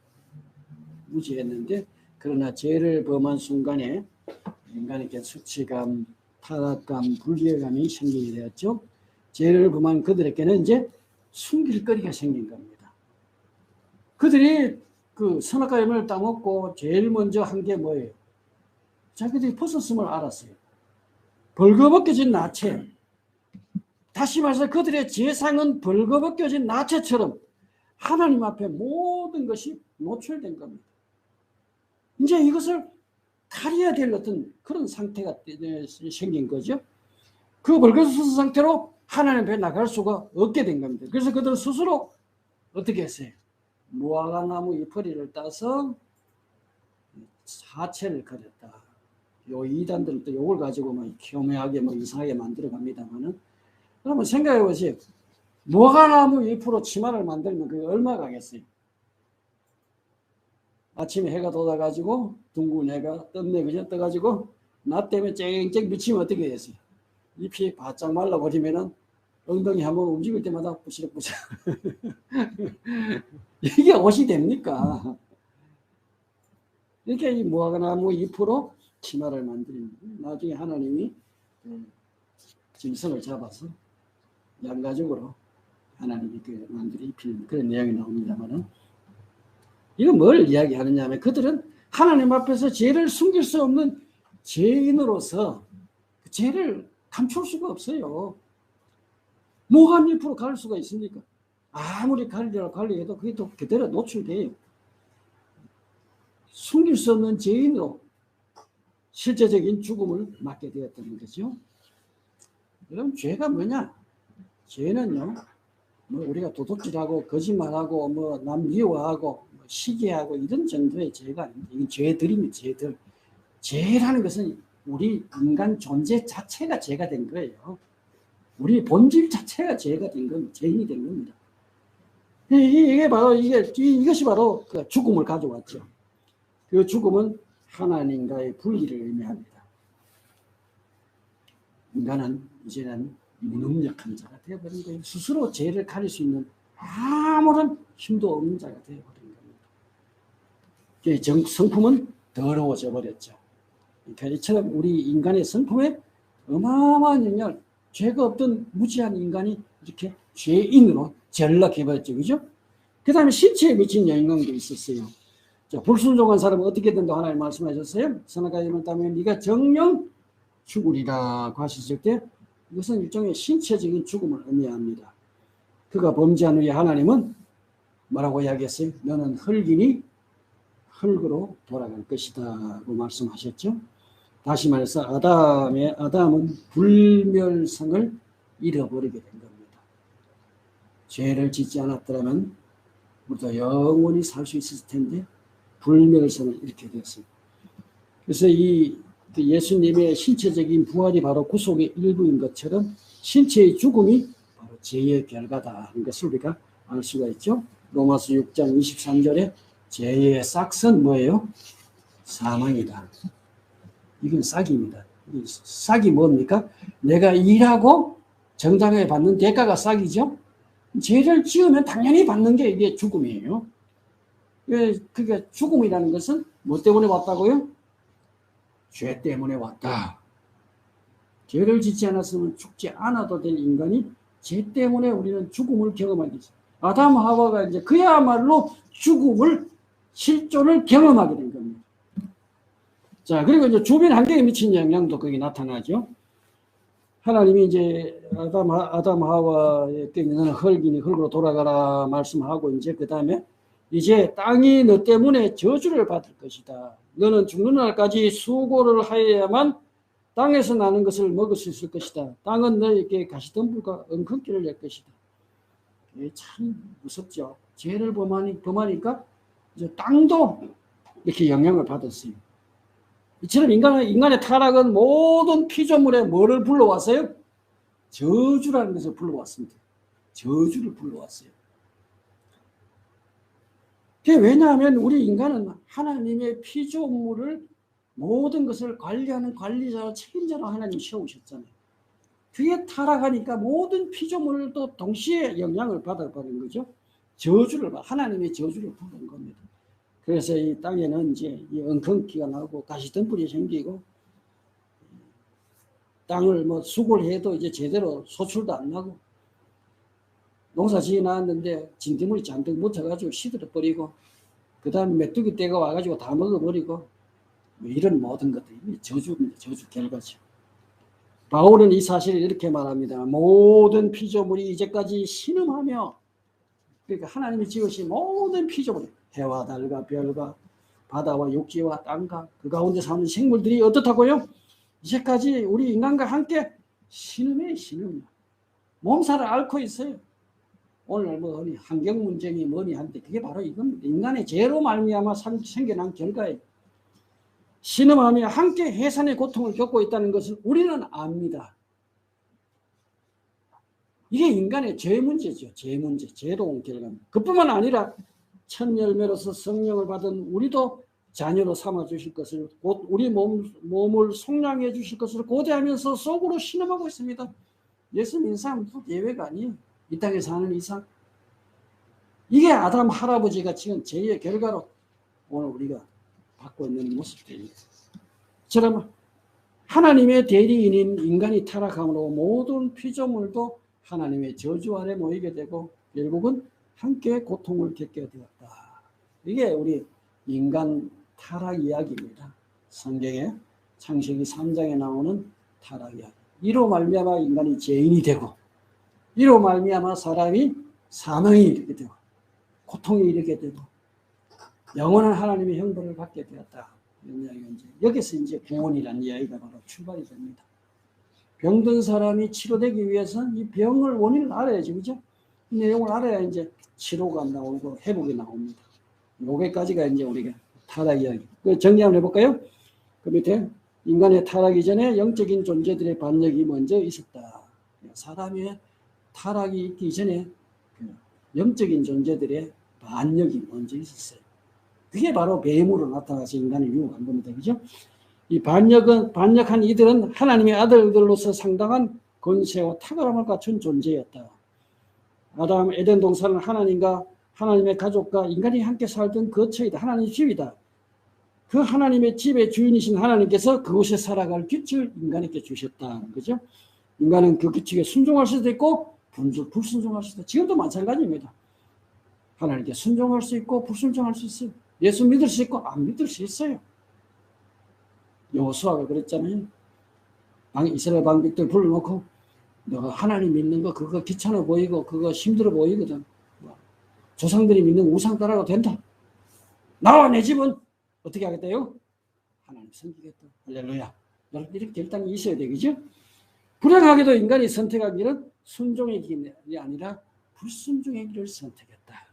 무죄했는데, 그러나 죄를 범한 순간에 인간에게 수치감, 타락감, 불쾌감이 생기게 되었죠. 죄를 범한 그들에게는 이제 숨길 거리가 생긴 겁니다. 그들이 그 선악과의 열매를 따먹고 제일 먼저 한 게 뭐예요? 자기들이 벗었음을 알았어요. 벌거벗겨진 나체. 다시 말해서 그들의 죄상은 벌거벗겨진 나체처럼 하나님 앞에 모든 것이 노출된 겁니다. 이제 이것을 가려야 될 어떤 그런 상태가 생긴 거죠. 그 벌거벗은 상태로 하나님 앞에 나갈 수가 없게 된 겁니다. 그래서 그들은 스스로 어떻게 했어요? 무화과나무 잎뿌리를 따서 하체를 가렸다. 요 이단들은 또 이걸 가지고 뭐 교묘하게 뭐 이상하게 만들어 갑니다만은, 그러면 생각해 보세요. 무화과나무 잎으로 치마를 만들면 그게 얼마 가겠어요? 아침에 해가 돋아가지고 둥근 해가 떴네, 그죠? 떠가지고 낮 때문에 쨍쨍 비치면 어떻게 됐어요? 잎이 바짝 말라버리면은 엉덩이 한번 움직일 때마다 부시럭부시럭. 이게 옷이 됩니까? 이렇게 이 무화과나무 잎으로 치마를 만드는 거예요. 나중에 하나님이 짐승을 잡아서 양가죽으로 하나님이 그 만들어 입히는 그런 내용이 나옵니다만은, 이건 뭘 이야기하느냐 하면 그들은 하나님 앞에서 죄를 숨길 수 없는 죄인으로서 그 죄를 감출 수가 없어요. 뭐가 잎으로 가릴 수가 있습니까? 아무리 가리려고 해도 그게 또 그대로 노출돼요. 숨길 수 없는 죄인으로 실제적인 죽음을 맞게 되었다는 거죠. 그럼 죄가 뭐냐? 죄는요, 뭐 우리가 도둑질하고 거짓말하고 뭐 남 미워하고 뭐 시기하고 이런 정도의 죄가 아닙니다. 이건 죄들입니다. 죄들. 죄라는 것은 우리 인간 존재 자체가 죄가 된 거예요. 우리 본질 자체가 죄가 된 겁니다. 죄인이 된 겁니다. 이게 바로 이것이 바로 그 죽음을 가져왔죠. 그 죽음은 하나님과의 분리를 의미합니다. 인간은 이제는 무능력한 자가 되어버린 거예요. 스스로 죄를 가릴 수 있는 아무런 힘도 없는 자가 되어버린 겁니다. 성품은 더러워져 버렸죠. 그러니까 이처럼 우리 인간의 성품에 어마어마한 영향을, 죄가 없던 무지한 인간이 이렇게 죄인으로 전락해버렸죠. 그죠? 그 다음에 신체에 미친 영향도 있었어요. 자, 불순종한 사람은 어떻게 된다고 하나님 말씀하셨어요? 선악과의 열매를 따면 네가 정령 죽으리라고 하셨을 때, 이것은 일종의 신체적인 죽음을 의미합니다. 그가 범죄한 후에 하나님은 뭐라고 이야기했어요? 너는 흙이니 흙으로 돌아갈 것이다고 말씀하셨죠. 다시 말해서 아담은 불멸성을 잃어버리게 된 겁니다. 죄를 짓지 않았더라면 우리도 영원히 살 수 있었을 텐데 불멸성을 잃게 되었습니다. 그래서 예수님의 신체적인 부활이 바로 구속의 일부인 것처럼 신체의 죽음이 바로 죄의 결과다 하는 것을 우리가 알 수가 있죠. 로마서 6장 23절에 죄의 싹은 뭐예요? 사망이다. 이건 싹입니다. 싹이 뭡니까? 내가 일하고 정당하게 받는 대가가 싹이죠. 죄를 지으면 당연히 받는 게 이게 죽음이에요. 그러니까 죽음이라는 것은 뭐 때문에 왔다고요? 죄 때문에 왔다. 죄를 짓지 않았으면 죽지 않아도 될 인간이 죄 때문에 우리는 죽음을 경험하게 됐어요. 아담 하와가 이제 그야말로 죽음을, 실존을 경험하게 된 겁니다. 자, 그리고 이제 주변 환경에 미친 영향도 거기 나타나죠. 하나님이 이제 아담 하와에게 너는 흙이니 흙으로 돌아가라 말씀하고, 이제 그 다음에 이제 땅이 너 때문에 저주를 받을 것이다. 너는 죽는 날까지 수고를 하여야만 땅에서 나는 것을 먹을 수 있을 것이다. 땅은 너에게 가시덤불과 엉겅퀴를 낼 것이다. 참 무섭죠. 죄를 범하니까 이제 땅도 이렇게 영향을 받았어요. 이처럼 인간의 타락은 모든 피조물에 뭐를 불러왔어요? 저주라는 것을 불러왔습니다. 저주를 불러왔어요. 그게 왜냐하면 우리 인간은 하나님의 피조물을 모든 것을 관리하는 관리자와 책임자로 하나님 세우셨잖아요. 그게 타락하니까 모든 피조물도 동시에 영향을 받아버린 거죠. 하나님의 저주를 받은 겁니다. 그래서 이 땅에는 이제 이 엉겅퀴가 나고 가시덤불이 생기고, 땅을 뭐 수고를 해도 이제 제대로 소출도 안 나고, 농사 지어 놨는데 진드물이 잔뜩 묻혀가지고 시들어 버리고, 그 다음에 메뚜기 떼가 와가지고 다 먹어버리고, 뭐 이런 모든 것들이 저주입니다. 저주 결과죠. 바울은 이 사실을 이렇게 말합니다. 모든 피조물이 이제까지 신음하며, 그러니까 하나님이 지으신 모든 피조물, 해와 달과 별과 바다와 육지와 땅과 그 가운데 사는 생물들이 어떻다고요? 이제까지 우리 인간과 함께 신음에 신음, 몸살을 앓고 있어요. 오늘 뭐 환경 문제니 뭐니 한데 그게 바로 이겁니다. 인간의 죄로 말미암아 생겨난 결과예요. 신음하며 함께 해산의 고통을 겪고 있다는 것을 우리는 압니다. 이게 인간의 죄 문제죠. 죄 문제, 죄로 온 결과입니다. 그뿐만 아니라 첫 열매로서 성령을 받은 우리도 자녀로 삼아 주실 것을, 곧 우리 몸을 속량해 주실 것을 고대하면서 속으로 신음하고 있습니다. 예수 믿는 사람도 예외가 아니에요. 이 땅에 사는 이상. 이게 아담 할아버지가 지금 죄의 결과로 오늘 우리가 받고 있는 모습들입니다. 처럼 하나님의 대리인인 인간이 타락함으로 모든 피조물도 하나님의 저주 아래 모이게 되고 결국은 함께 고통을 겪게 되었다. 이게 우리 인간 타락 이야기입니다. 성경에 창세기 3장에 나오는 타락 이야기. 이로 말미암아 인간이 죄인이 되고, 이로 말미암아 사람이 사망에 이르게 되고 고통에 이르게 되고 영원한 하나님의 형벌을 받게 되었다. 이런 이야기가 여기서 이제 구원이라는 이야기가 바로 출발이 됩니다. 병든 사람이 치료되기 위해서는 이 병을 원인을 알아야지, 그죠? 이 내용을 알아야 이제 치료가 나오고 회복이 나옵니다. 여기까지가 이제 우리가 타락 이야기. 정리 한번 해볼까요? 그 밑에 인간의 타락 이전에 영적인 존재들의 반역이 먼저 있었다. 사람의 타락이 있기 전에 영적인 존재들의 반역이 먼저 있었어요. 그게 바로 뱀으로 나타나서 인간을 유혹한 겁니다. 그죠? 이 반역한 이들은 하나님의 아들들로서 상당한 권세와 탁월함을 갖춘 존재였다. 아담 에덴 동산은 하나님과 하나님의 가족과 인간이 함께 살던 거처이다. 하나님의 집이다. 그 하나님의 집의 주인이신 하나님께서 그곳에 살아갈 규칙을 인간에게 주셨다는 거죠. 인간은 그 규칙에 순종할 수도 있고 불순종할 수도 있고, 지금도 마찬가지입니다. 하나님께 순종할 수 있고 불순종할 수 있어요. 예수 믿을 수 있고 안 믿을 수 있어요. 여호수아가 그랬잖아요. 이스라엘 방백들 불러놓고 너 하나님 믿는 거 그거 귀찮아 보이고 그거 힘들어 보이거든. 조상들이 믿는 우상 따라도 된다. 나와 내 집은 어떻게 하겠다요? 하나님 섬기겠다. 할렐루야. 이렇게 결단이 있어야 되겠죠? 불행하게도 인간이 선택한 길은 순종의 길이 아니라 불순종의 길을 선택했다.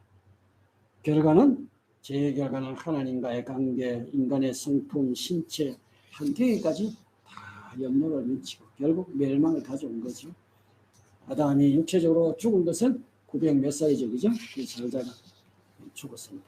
죄의 결과는 하나님과의 관계, 인간의 성품, 신체, 환경에까지 다 영향을 미치고 결국 멸망을 가져온 거죠. 아담이 육체적으로 죽은 것은 900 몇 살이죠, 그죠? 살다가 죽었습니다.